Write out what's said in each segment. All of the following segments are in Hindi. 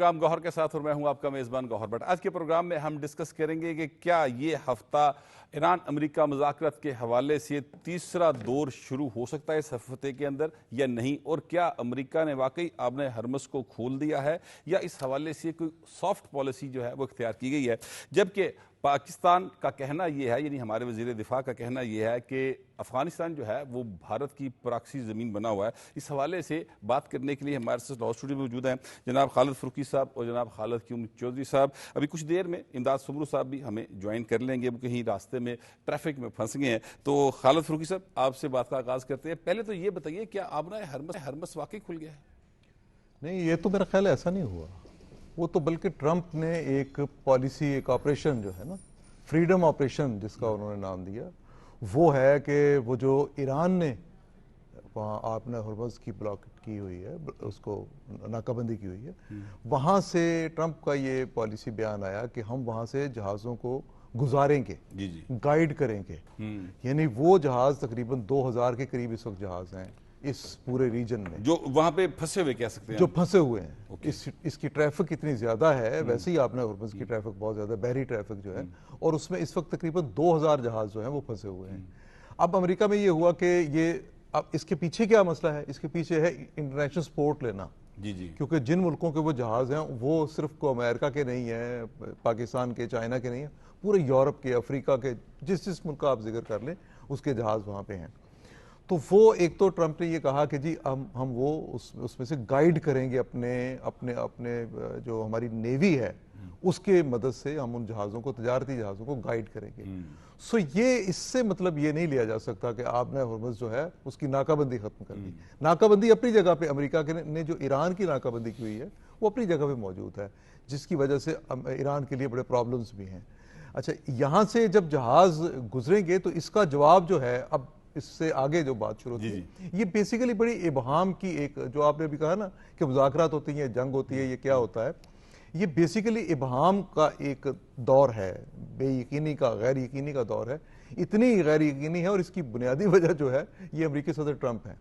प्रोग्राम गौहर के साथ और मैं हूं आपका मेजबान गौहर भट्ट। आज के प्रोग्राम में हम डिस्कस करेंगे कि क्या ये हफ्ता ईरान अमेरिका मुज़ाकरात के हवाले से तीसरा दौर शुरू हो सकता है इस हफ्ते के अंदर या नहीं, और क्या अमेरिका ने वाकई आबने हरमस को खोल दिया है या इस हवाले से कोई सॉफ्ट पॉलिसी जो है वो इख्तियार की गई है। जबकि पाकिस्तान का कहना यह है, यानी हमारे वज़ीर दिफा का कहना यह है कि अफगानिस्तान जो है वो भारत की प्रॉक्सी ज़मीन बना हुआ है। इस हवाले से बात करने के लिए हमारे साथ लॉ स्टूडियो में मौजूद हैं जनाब खालिद फरूकी साहब और जनाब खालिद क्यूम चौधरी साहब। अभी कुछ देर में इमदाद सुमरू साहब भी हमें ज्वाइन कर लेंगे, वो कहीं रास्ते में ट्रैफिक में फंस गए हैं। तो खालिद फरूकी साहब, आपसे बात का आगाज़ करते हैं। पहले तो ये बताइए, क्या आबना हरमस वाकई खुल गया है? नहीं, ये तो मेरा ख्याल है ऐसा नहीं हुआ। वो तो बल्कि ट्रंप ने एक पॉलिसी, एक ऑपरेशन जो है ना, फ्रीडम ऑपरेशन जिसका उन्होंने नाम दिया, वो है कि वो जो ईरान ने वहाँ आपने हरमज़ की ब्लॉक की हुई है, उसको नाकाबंदी की हुई है, वहाँ से ट्रंप का ये पॉलिसी बयान आया कि हम वहाँ से जहाज़ों को गुजारेंगे, गाइड करेंगे। यानी वो जहाज़ तकरीबन 2000 के करीब इस वक्त जहाज़ हैं इस पूरे रीजन में, जो वहां पे फंसे हुए कह सकते हैं, जो फंसे हुए हैं। इसकी ट्रैफिक इतनी ज्यादा है, वैसे ही आपने हरमज़ की ट्रैफिक बहुत ज्यादा, बहरी ट्रैफिक जो है, और उसमें इस वक्त तकरीबन 2000 जहाज जो हैं वो फंसे हुए हैं। अब अमेरिका में ये हुआ कि ये, अब इसके पीछे क्या मसला है? इसके पीछे है इंटरनेशनल सपोर्ट लेना। क्योंकि जिन मुल्कों के वो जहाज हैं वो सिर्फ को अमेरिका के नहीं है, पाकिस्तान के, चाइना के नहीं है, पूरे यूरोप के, अफ्रीका के, जिस मुल्क का आप जिक्र कर लें उसके जहाज वहां पे हैं। तो वो एक तो ट्रंप ने ये कहा कि जी हम वो उसमें से गाइड करेंगे अपने अपने अपने जो हमारी नेवी है उसके मदद से हम उन जहाज़ों को, तजारती जहाज़ों को गाइड करेंगे। सो ये, इससे मतलब ये नहीं लिया जा सकता कि आपने हरमज़ जो है उसकी नाकाबंदी खत्म कर दी। नाकाबंदी अपनी जगह पे, अमेरिका ने जो ईरान की नाकाबंदी की हुई है वो अपनी जगह पे मौजूद है, जिसकी वजह से ईरान के लिए बड़े प्रॉब्लम्स भी हैं। अच्छा, यहाँ से जब जहाज़ गुजरेंगे तो इसका जवाब जो है, अब इससे आगे जो बात शुरू होती है, ये बेसिकली बड़ी इबहाम की, एक जो आपने अभी कहा ना कि मुज़ाकरात होती हैं, जंग होती है, ये क्या होता है, ये बेसिकली इबहाम का एक दौर है, बेयकीनी का, गैर यकीनी का दौर है। इतनी गैर यकीनी है और इसकी बुनियादी वजह जो है ये अमेरिकी सदर ट्रंप है।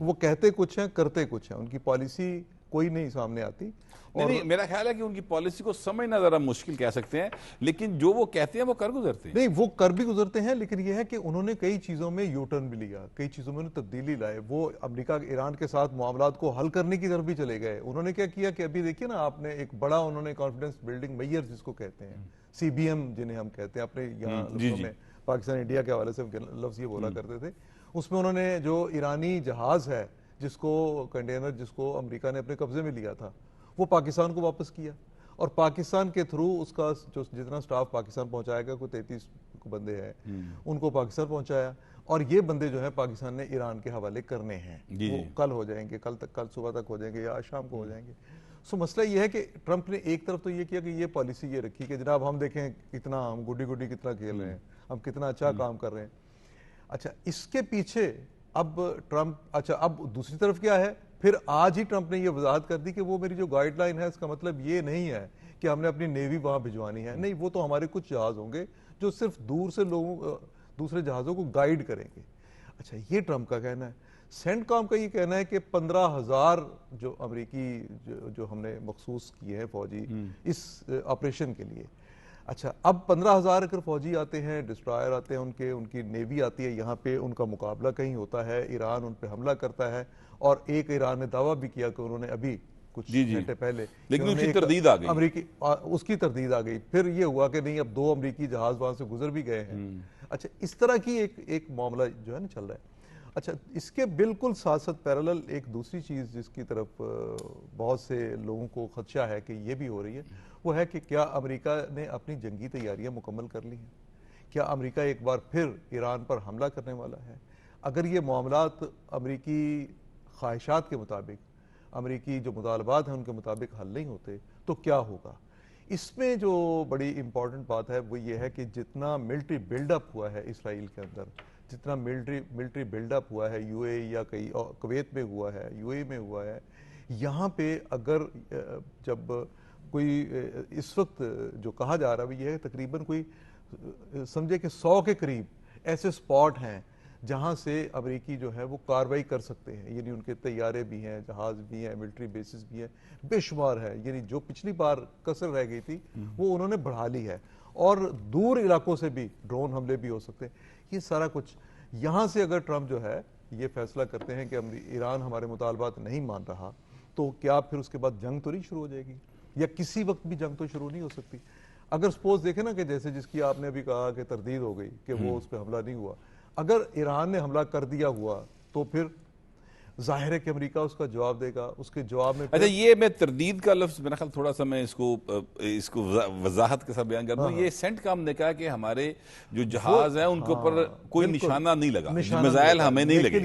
वो कहते कुछ हैं, करते कुछ हैं, उनकी पॉलिसी कोई नहीं सामने आती। नहीं, मेरा ख्याल है कि उनकी पॉलिसी को समझना जरा मुश्किल कह सकते हैं, लेकिन जो वो कहते हैं वो कर गुजरते हैं। नहीं, वो कर भी गुजरते हैं, लेकिन ये है कि उन्होंने कई चीजों में यू टर्न भी लिया, कई चीजों में तब्दीली लाए। वो अमेरिका ईरान के साथ मामलात को हल करने की तरफ भी चले गए। उन्होंने क्या किया कि अभी देखिए ना आपने, एक बड़ा उन्होंने कॉन्फिडेंस बिल्डिंग मेजर जिसको कहते हैं, CBM जिन्हें हम कहते हैं, अपने यहाँ लफ्जों में पाकिस्तान इंडिया के हवाले से लफ्ज ये बोला करते थे, उसमें उन्होंने जो ईरानी जहाज है जिसको कंटेनर, जिसको अमेरिका ने अपने कब्जे में लिया था, वो पाकिस्तान को वापस किया, और पाकिस्तान के थ्रू उसका जो जितना स्टाफ पाकिस्तान पहुंचाया गया, कोई 33 बंदे हैं, उनको पाकिस्तान पहुंचाया, और ये बंदे जो है पाकिस्तान ने ईरान के हवाले करने हैं। वो कल हो जाएंगे, कल सुबह तक हो जाएंगे या आज शाम को हो जाएंगे। सो मसला ये है कि ट्रंप ने एक तरफ तो ये किया कि ये पॉलिसी ये रखी कि जनाब हम देखें कितना हम गुड्डी गुड्डी कितना खेल रहे हैं, हम कितना अच्छा काम कर रहे हैं। अच्छा, इसके पीछे अब ट्रंप, अच्छा अब दूसरी तरफ क्या है, फिर आज ही ट्रंप ने यह वजाहत कर दी कि वो मेरी जो गाइडलाइन है इसका मतलब ये नहीं है कि हमने अपनी नेवी वहां भिजवानी है। नहीं, वो तो हमारे कुछ जहाज होंगे जो सिर्फ दूर से लोगों, दूसरे जहाजों को गाइड करेंगे। अच्छा, ये ट्रंप का कहना है। सेंटकॉम का ये कहना है कि 15,000 जो अमेरिकी जो हमने मखसूस किए हैं फौजी इस ऑपरेशन के लिए। अच्छा, अब 15,000 अगर फौजी आते हैं, डिस्ट्रॉयर आते हैं, उनकी नेवी आती है यहाँ पे, उनका मुकाबला कहीं होता है, ईरान उन पे हमला करता है, और एक ईरान ने दावा भी किया कि उन्होंने अभी कुछ घंटे पहले, लेकिन उसकी तरदीद आ गई, अमेरिकी उसकी तरदीद आ गई। फिर ये हुआ कि नहीं, अब 2 अमेरिकी जहाज वहां से गुजर भी गए हैं। अच्छा, इस तरह की एक मामला जो है ना चल रहा है। अच्छा, इसके बिल्कुल साथ साथ पैरेलल एक दूसरी चीज जिसकी तरफ बहुत से लोगों को खदशा है कि ये भी हो रही है, वो है कि क्या अमेरिका ने अपनी जंगी तैयारियां मुकम्मल कर ली हैं? क्या अमेरिका एक बार फिर ईरान पर हमला करने वाला है? अगर ये मामलात अमेरिकी ख्वाहिशात के मुताबिक, अमेरिकी जो मुतालबात हैं उनके मुताबिक हल नहीं होते तो क्या होगा? इसमें जो बड़ी इंपॉर्टेंट बात है वो ये है कि जितना मिलिट्री बिल्डअप हुआ है इसराइल के अंदर, जितना मिलिट्री बिल्डअप हुआ है यूएई या कई कुवैत में हुआ है, यूएई में हुआ है, यहाँ पे अगर जब कोई इस वक्त जो कहा जा रहा है ये है तकरीबन कोई समझे कि 100 के करीब ऐसे स्पॉट हैं जहां से अमेरिकी जो है वो कार्रवाई कर सकते हैं, यानी उनके तैयारे भी हैं, जहाज भी हैं, मिलिट्री बेसिस भी हैं, बेशुमार है। यानी जो पिछली बार कसर रह गई थी वो उन्होंने बढ़ा ली है, और दूर इलाकों से भी ड्रोन हमले भी हो सकते हैं। ये सारा कुछ यहां से अगर ट्रंप जो है ये फैसला करते हैं कि ईरान हमारे मुतालबात नहीं मान रहा, तो क्या फिर उसके बाद जंग तो नहीं शुरू हो जाएगी, या किसी वक्त भी जंग तो शुरू नहीं हो सकती। अगर सपोज देखें ना कि जैसे जिसकी आपने अभी कहा कि तरदीद हो गई कि वो उस पर हमला नहीं हुआ, अगर ईरान ने हमला कर दिया हुआ तो फिर जाहिर है कि अमेरिका उसका जवाब देगा। उसके जवाब में अच्छा, ये मैं तरदीद का लफ्ज मेरा ख्याल थोड़ा सा मैं इसको वजाहत के साथ बयान कर दूं। ये सेंटकॉम ने कहा कि हमारे जो जहाज है उनके ऊपर कोई निशाना नहीं लगा, मिसाइल हमें नहीं लगे।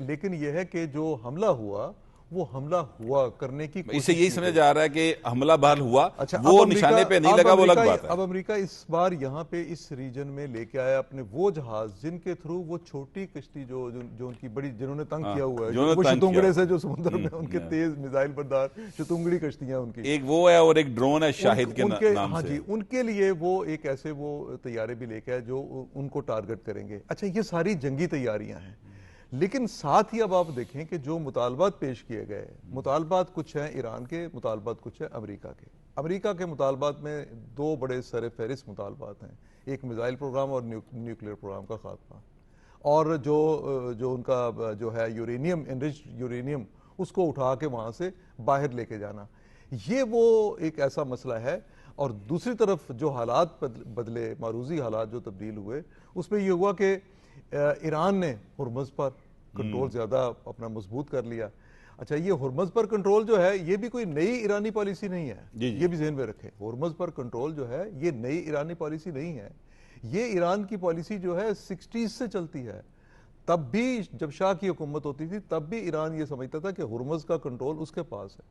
लेकिन ये है कि जो हमला हुआ वो हमला हुआ करने की कोशिश इससे यही समझा जा रहा है कि हमला बहाल हुआ, अच्छा, वो निशाने पे नहीं लगा, वो अलग बात है। अब अमेरिका इस बार यहाँ पे इस रीजन में लेके आया अपने वो जहाज जिनके थ्रू वो छोटी कश्ती जो उनकी बड़ी, जिन्होंने तंग किया हुआ है, वो शतुंगड़े से जो समुद्र में उनके तेज मिसाइल बरदार शतुंगड़ी कश्तियां उनकी, एक वो है और एक ड्रोन है शाहिद के नाम हाँ से। जी, उनके लिए वो एक ऐसे वो तैयारे भी लेके आए जो उनको टारगेट करेंगे। अच्छा, ये सारी जंगी तैयारियां हैं, लेकिन साथ ही अब आप देखें कि जो मुतालबात पेश किए गए, मुतालबात कुछ हैं ईरान के, मुतालबात कुछ हैं अमेरिका के। अमेरिका के मुतालबात में दो बड़े सर फहरिस्त मुतालबात हैं, एक मिसाइल प्रोग्राम और न्यूक्लियर प्रोग्राम का खात्मा, और जो उनका जो है यूरेनियम, एनरिच्ड यूरेनियम, उसको उठा के वहाँ से बाहर लेके जाना। ये वो एक ऐसा मसला है। और दूसरी तरफ जो हालात बदले, मारूजी हालात जो तब्दील हुए, उसमें यह हुआ कि ईरान ने हुर्मुज़ पर कंट्रोल ज्यादा अपना मजबूत कर लिया। अच्छा, ये हुर्मुज़ पर कंट्रोल जो है ये भी कोई नई ईरानी पॉलिसी नहीं है, ये भी ज़हन में रखें। हुर्मुज़ पर कंट्रोल जो है ये नई ईरानी पॉलिसी नहीं है, ये ईरान की पॉलिसी जो है 60s से चलती है। तब भी जब शाह की हुकूमत होती थी तब भी ईरान ये समझता था कि हुर्मुज़ का कंट्रोल उसके पास है।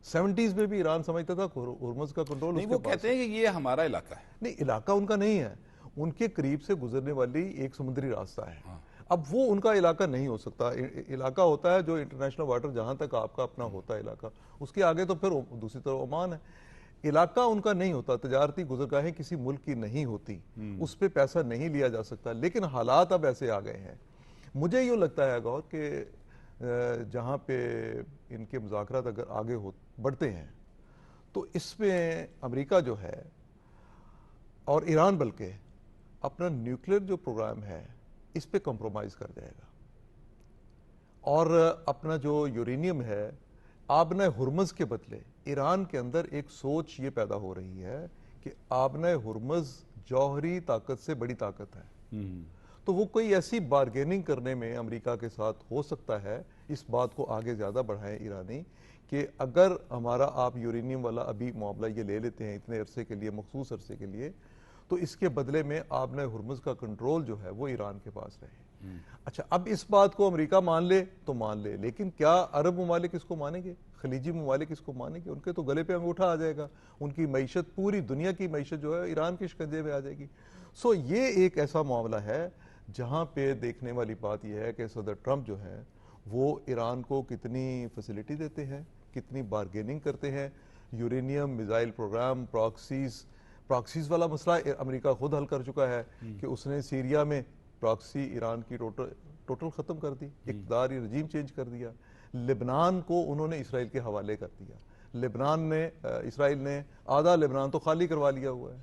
70s में भी ईरान समझता था हुर्मुज़ का कंट्रोल उसके पास है। वो कहते हैं कि ये हमारा इलाका है। नहीं, इलाका उनका नहीं है, उनके करीब से गुजरने वाली एक समुद्री रास्ता है। अब वो उनका इलाका नहीं हो सकता। इलाका होता है जो इंटरनेशनल वाटर, जहां तक आपका अपना होता है इलाका, उसके आगे तो फिर दूसरी तरफ ओमान है। इलाका उनका नहीं होता, तजारती गुजरगाहें किसी मुल्क की नहीं होती, उस पर पैसा नहीं लिया जा सकता। लेकिन हालात अब ऐसे आ गए हैं, मुझे यूँ लगता है गौर कि जहाँ पे इनके मुज़ाकरात अगर आगे बढ़ते हैं तो इसमें अमेरिका जो है और ईरान बल्कि अपना न्यूक्लियर जो प्रोग्राम है इस पे कॉम्प्रोमाइज़ कर जाएगा, और अपना जो यूरेनियम है, आबना हुर्मुज़ के बदले ईरान के अंदर एक सोच ये पैदा हो रही है कि आबना हुर्मुज़ जौहरी ताकत से बड़ी ताकत है। तो वो कोई ऐसी बार्गेनिंग करने में अमेरिका के साथ हो सकता है, इस बात को आगे ज़्यादा बढ़ाएं ईरानी, कि अगर हमारा आप यूरेनियम वाला अभी मामला ये ले लेते हैं इतने अरसे के लिए, मखसूस अरसे के लिए, तो इसके बदले में आपने हुर्मुज़ का कंट्रोल जो है वो ईरान के पास रहे। अच्छा, अब इस बात को अमेरिका मान ले तो मान ले, लेकिन क्या अरब ममालिक इसको मानेंगे, खलीजी ममालिक इसको मानेंगे? उनके तो गले पे अंगूठा आ जाएगा, उनकी मईशत, पूरी दुनिया की मईशत जो है ईरान के शिकंजे में आ जाएगी। सो ये एक ऐसा मामला है जहाँ पे देखने वाली बात यह है कि सदर ट्रंप जो है वो ईरान को कितनी फैसिलिटी देते हैं, कितनी बार्गेनिंग करते हैं। यूरेनियम, मिसाइल प्रोग्राम, प्रॉक्सीज वाला मसला अमेरिका खुद हल कर चुका है कि उसने सीरिया में प्रॉक्सी ईरान की टोटल ख़त्म कर दी, इक़्तिदारी रजीम चेंज कर दिया। लेबनान को उन्होंने इसराइल के हवाले कर दिया, इसराइल ने आधा लेबनान तो खाली करवा लिया हुआ है।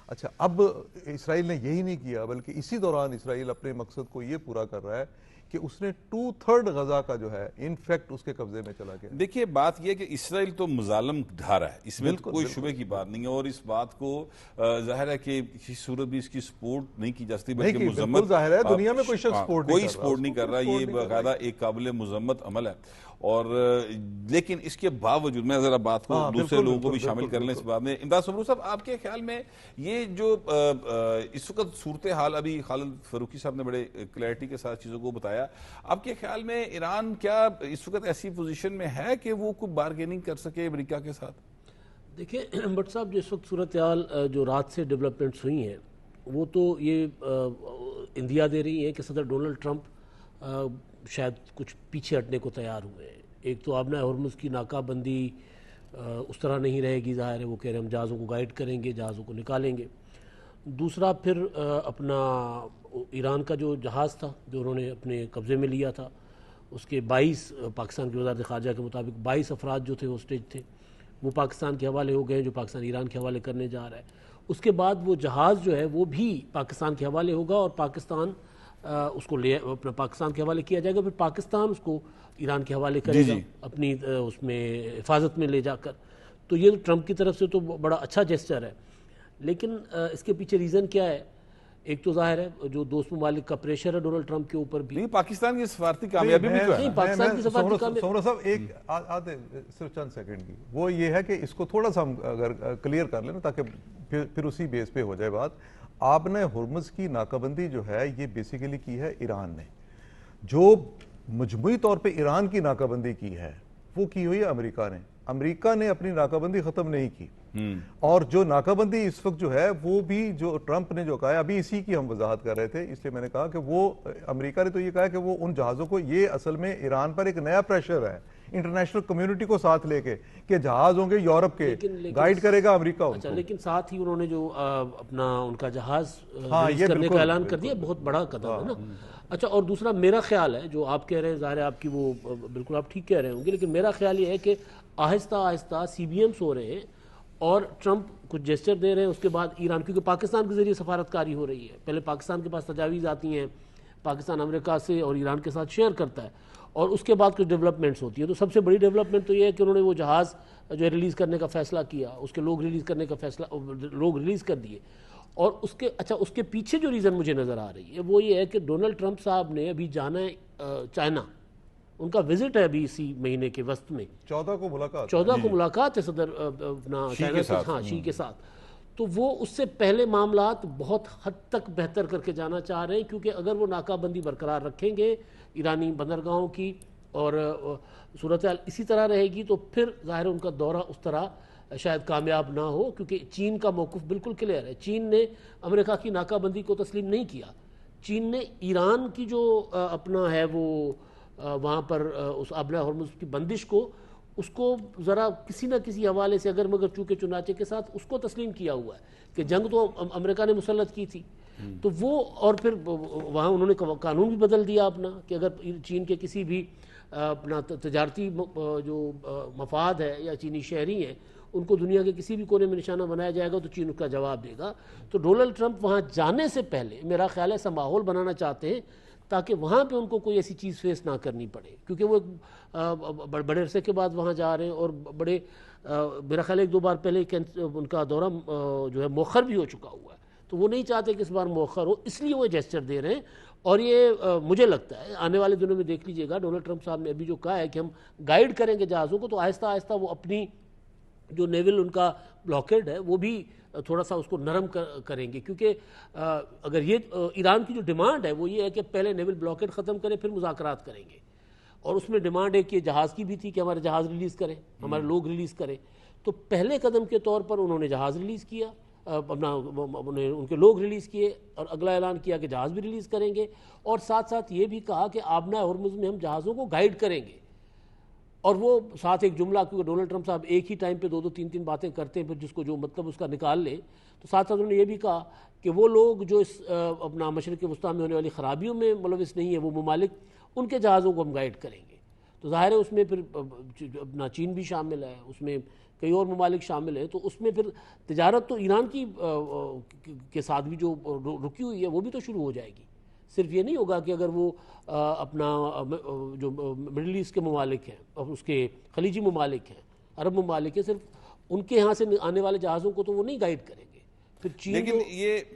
अच्छा, अब इसराइल ने यही नहीं किया, बल्कि इसी दौरान इसराइल अपने मकसद को ये पूरा कर रहा है कि उसने 2/3 गजा का जो है इनफैक्ट उसके कब्जे में चला गया। देखिए, बात यह है कि इसराइल तो मुजालम ढा रहा है, इसमें तो कोई शुबे की बात नहीं है, और इस बात को जाहिर है कि किसी सूरत भी इसकी सपोर्ट नहीं की जा सकती, बल्कि मुजम्मत जाहिर है दुनिया में कोई शख्स सपोर्ट नहीं कर रहा। ये बाकायदा एक काबिल मुजम्मत अमल है। और लेकिन इसके बावजूद मैं जरा बात को दूसरे लोगों को भी शामिल कर लें इस बात में। इमदाद सबरूर साहब, आपके ख्याल में ये जो इस वक्त सूरत हाल, अभी खालिद फरूकी साहब ने बड़े क्लैरिटी के साथ चीज़ों को बताया, आपके ख्याल में ईरान क्या इस वक्त ऐसी पोजीशन में है कि वो कोई बार्गेनिंग कर सके अमेरिका के साथ? देखिए भट्ट साहब, जिस वक्त सूरत हाल जो रात से डेवलपमेंट्स हुई हैं वो तो ये इंदिया दे रही है कि सदर डोनाल्ड ट्रंप शायद कुछ पीछे हटने को तैयार हुए हैं। एक तो आबना हुर्मुज़ की नाकाबंदी उस तरह नहीं रहेगी, ज़ाहिर है वो कह रहे हैं हम जहाज़ों को गाइड करेंगे, जहाज़ों को निकालेंगे। दूसरा फिर अपना ईरान का जो जहाज़ था जो उन्होंने अपने कब्ज़े में लिया था, उसके 22 पाकिस्तान की वज़ारत ख़ारजा के मुताबिक 22 अफराद जो थे होस्टेज थे, वो पाकिस्तान के हवाले हो गए, जो पाकिस्तान ईरान के हवाले करने जा रहा है। उसके बाद वो जहाज़ जो है वो भी पाकिस्तान के हवाले होगा और पाकिस्तान उसको ले अपना पाकिस्तान के हवाले किया जाएगा, फिर पाकिस्तान उसको ईरान के हवाले करेगा अपनी उसमें हिफाजत में ले जाकर। तो ये तो ट्रंप की तरफ से तो बड़ा अच्छा जेस्चर है, लेकिन इसके पीछे रीज़न क्या है? एक तो जाहिर है जो दोस्त ममालिक का प्रेशर है डोनाल्ड ट्रंप के ऊपर भी। नहीं, पाकिस्तान की सफारती कामयाबी भी तो है। नहीं, पाकिस्तान की सफारती कामयाबी सोमरा साहब एक आधे सिर्फ चंद सेकंड की, वो ये है कि इसको थोड़ा सा हम अगर क्लियर कर लें ताकि फिर उसी बेस पे हो जाए बात। आपने हुर्मुज़ की नाकाबंदी जो है ये बेसिकली की है ईरान ने, जो मजमूई तौर पे ईरान की नाकाबंदी की है वो की हुई है अमेरिका ने। अमेरिका ने अपनी नाकाबंदी खत्म नहीं की, और जो नाकाबंदी इस वक्त जो है वो भी जो ट्रंप ने जो कहा है, अभी इसी की हम वजाहत कर रहे थे, इसलिए मैंने कहा कि वो अमेरिका ने तो ये कहा कि वो उन जहाज़ों को, ये असल में ईरान पर एक नया प्रेशर है इंटरनेशनल कम्युनिटी को साथ लेके कि जहाज होंगे यूरोप के, गाइड करेगा अमेरिका उनको। अच्छा, लेकिन साथ ही उन्होंने जो अपना उनका जहाज हाँ, रिलीज ये करने का बिल्कुल, ऐलान कर दिया, बहुत बड़ा कदम है ना। अच्छा, और दूसरा मेरा ख्याल है, जो आप कह रहे हैं ज़ाहिर है आपकी वो बिल्कुल आप ठीक कह रहे होंगे, लेकिन मेरा ख्याल ये है कि आहिस्ता आहिस्ता CBMs हो रहे हैं और ट्रंप कुछ जेस्चर दे रहे हैं, उसके बाद ईरान, क्योंकि पाकिस्तान के जरिए सफारतकारी हो रही है, पहले पाकिस्तान के पास तजावीज़ आती हैं, पाकिस्तान अमेरिका से और ईरान के साथ शेयर करता है, और उसके बाद कुछ डेवलपमेंट्स होती है। तो सबसे बड़ी डेवलपमेंट तो ये है कि उन्होंने वो जहाज़ जो है रिलीज़ करने का फ़ैसला किया, उसके लोग रिलीज़ करने का फ़ैसला, लोग रिलीज़ कर दिए। और उसके अच्छा उसके पीछे जो रीज़न मुझे नज़र आ रही है वो ये है कि डोनाल्ड ट्रंप साहब ने अभी जाना है चाइना, उनका विजिट है अभी इसी महीने के वस्त में, 14 को मुलाकात है सदर अपना चाइना से, हाँ, शी के साथ। तो वो उससे पहले मामलात बहुत हद तक बेहतर करके जाना चाह रहे हैं, क्योंकि अगर वो नाकाबंदी बरकरार रखेंगे ईरानी बंदरगाहों की और सूरत हाल इसी तरह रहेगी, तो फिर ज़ाहिर उनका दौरा उस तरह शायद कामयाब ना हो, क्योंकि चीन का मौक़िफ़ बिल्कुल क्लियर है। चीन ने अमेरिका की नाकाबंदी को तस्लीम नहीं किया, चीन ने ईरान की जो अपना है वो वहाँ पर उस आबना हॉर्मुज़ की बंदिश को, उसको ज़रा किसी न किसी हवाले से अगर मगर चूके चुनाचे के साथ उसको तस्लीम किया हुआ है कि जंग तो अमेरिका ने मुसल्लत की थी, तो वो, और फिर वहाँ उन्होंने कानून भी बदल दिया अपना कि अगर चीन के किसी भी अपना तजारती जो मफाद है या चीनी शहरी हैं उनको दुनिया के किसी भी कोने में निशाना बनाया जाएगा तो चीन उसका जवाब देगा। तो डोनाल्ड ट्रंप वहाँ जाने से पहले मेरा ख्याल है ऐसा माहौल बनाना चाहते हैं ताकि वहाँ पे उनको कोई ऐसी चीज़ फेस ना करनी पड़े, क्योंकि वो बड़े अरसे के बाद वहाँ जा रहे हैं और बड़े मेरा ख्याल है 1-2 बार पहले उनका दौरा जो है मौखर भी हो चुका हुआ है, तो वो नहीं चाहते कि इस बार मौखर हो, इसलिए वो जेस्चर दे रहे हैं। और ये मुझे लगता है आने वाले दिनों में देख लीजिएगा, डोनाल्ड ट्रंप साहब ने अभी जो कहा है कि हम गाइड करेंगे जहाज़ों को, तो आहिस्ता आहिस्ता वो अपनी जो नेवल उनका ब्लॉकेड है वो भी थोड़ा सा उसको नरम करेंगे, क्योंकि अगर ये ईरान की जो डिमांड है वो ये है कि पहले नेवल ब्लॉकेड ख़त्म करें फिर मुज़ाकरात करेंगे, और उसमें डिमांड एक ये जहाज़ की भी थी कि हमारे जहाज़ रिलीज़ करें, हमारे लोग रिलीज़ करें। तो पहले कदम के तौर पर उन्होंने जहाज़ रिलीज़ किया, अपना उनके लोग रिलीज़ किए, और अगला ऐलान किया कि जहाज़ भी रिलीज़ करेंगे, और साथ साथ ये भी कहा कि आबना हॉर्मुज़ में हम जहाज़ों को गाइड करेंगे। और वो साथ एक जुमला, क्योंकि डोनाल्ड ट्रंप साहब एक ही टाइम पे 2-2 3-3 बातें करते हैं, फिर जिसको जो मतलब उसका निकाल ले, तो साथ साथ उन्होंने ये भी कहा कि वो लोग जो इस अपना मशरिक़ वस्ता में होने वाली ख़राबियों में मुलविस नहीं है, वो ममालिक, उनके जहाज़ों को हम गाइड करेंगे। तो ज़ाहिर है उसमें फिर अपना चीन भी शामिल है, उसमें कई और ममालिक शामिल हैं, तो उसमें फिर तिजारत तो ईरान की के साथ भी जो रुकी हुई है वो भी तो शुरू हो जाएगी। सिर्फ ये नहीं होगा कि अगर वो अपना जो मिडल ईस्ट के ममालिक हैं और उसके खलीजी ममालिक हैं, अरब ममालिक हैं, सिर्फ उनके यहाँ से आने वाले जहाज़ों को तो वो नहीं गाइड करेंगे। फिर चीन, लेकिन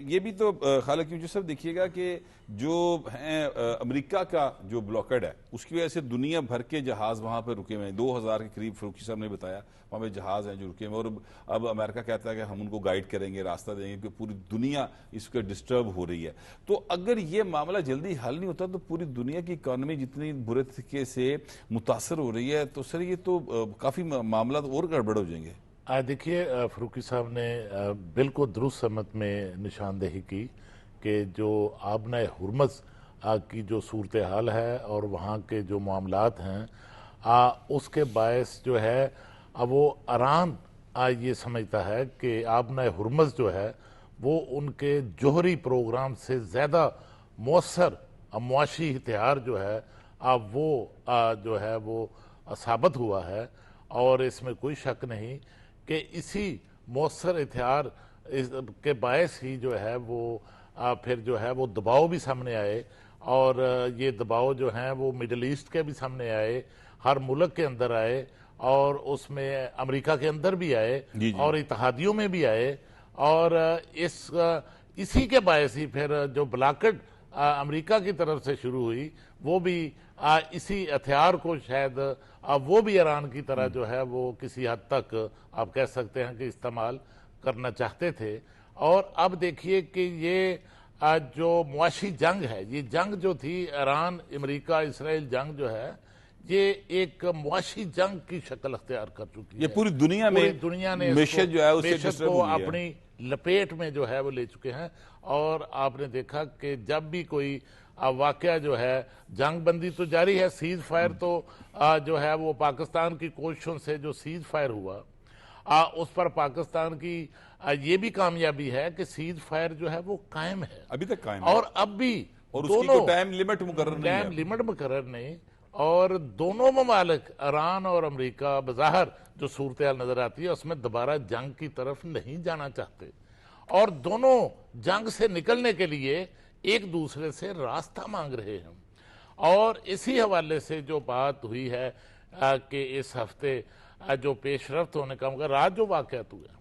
ये भी तो हालांकि मुझे सब देखिएगा कि जो है अमेरिका का जो ब्लॉकेड है उसकी वजह से दुनिया भर के जहाज़ वहाँ पर रुके हुए हैं, 2000 के करीब फरूखी साहब ने बताया वहाँ पे जहाज़ हैं जो रुके हुए हैं, और अब अमेरिका कहता है कि हम उनको गाइड करेंगे, रास्ता देंगे, क्योंकि पूरी दुनिया इसके डिस्टर्ब हो रही है। तो अगर ये मामला जल्दी हल नहीं होता तो पूरी दुनिया की इकॉनमी जितनी बुरे तरीके से मुतासर हो रही है, तो सर ये तो काफ़ी मामला और गड़बड़ हो जाएंगे। देखिए, फरूकी साहब ने बिल्कुल दुरुस्त समत में निशानदेही की कि जो आबना हुर्मुज़ की जो सूरत हाल है और वहाँ के जो मामलात हैं उसके बायस जो है अब वो ईरान ये समझता है कि आबना हुर्मुज़ जो है वो उनके जोहरी प्रोग्राम से ज़्यादा मौसर मुआशी हथियार जो है जो है वो साबित हुआ है। और इसमें कोई शक नहीं कि इसी मौसर हथियार के बायस ही जो है वो फिर जो है वो दबाव भी सामने आए, और ये दबाव जो हैं वो मिडल ईस्ट के भी सामने आए, हर मुल्क के अंदर आए, और उसमें अमेरिका के अंदर भी आए और इत्तेहादियों में भी आए। और इसी के बायस ही फिर जो ब्लॉकेड अमेरिका की तरफ से शुरू हुई वो भी इसी हथियार को शायद वो भी ईरान की तरह जो है वो किसी हद तक आप कह सकते हैं कि इस्तेमाल करना चाहते थे। और अब देखिए कि ये जो मुआशी जंग है, ये जंग जो थी ईरान अमेरिका इसराइल जंग जो है, ये एक मुआशी जंग की शक्ल अख्तियार कर चुकी है। ये पूरी दुनिया में मैशत जो है उससे मैशत को अपनी लपेट में जो है वो ले चुके हैं। और आपने देखा कि जब भी कोई वाकया जो है, जंग बंदी तो जारी है, सीज फायर तो जो है वो पाकिस्तान की कोशिशों से जो सीज फायर हुआ उस पर पाकिस्तान की ये भी कामयाबी है कि सीज फायर जो है वो कायम है, अभी तक कायम और है। अब भी और उसकी कोई टाइम लिमिट मुकर्रर नहीं। और दोनों ममालिक ईरान और अमेरिका बज़ाहिर जो सूरत हाल नजर आती है उसमें दोबारा जंग की तरफ नहीं जाना चाहते, और दोनों जंग से निकलने के लिए एक दूसरे से रास्ता मांग रहे हैं। और इसी हवाले से जो बात हुई है कि इस हफ्ते जो पेशरफ्त होने का मगर रात जो वाकयात हुए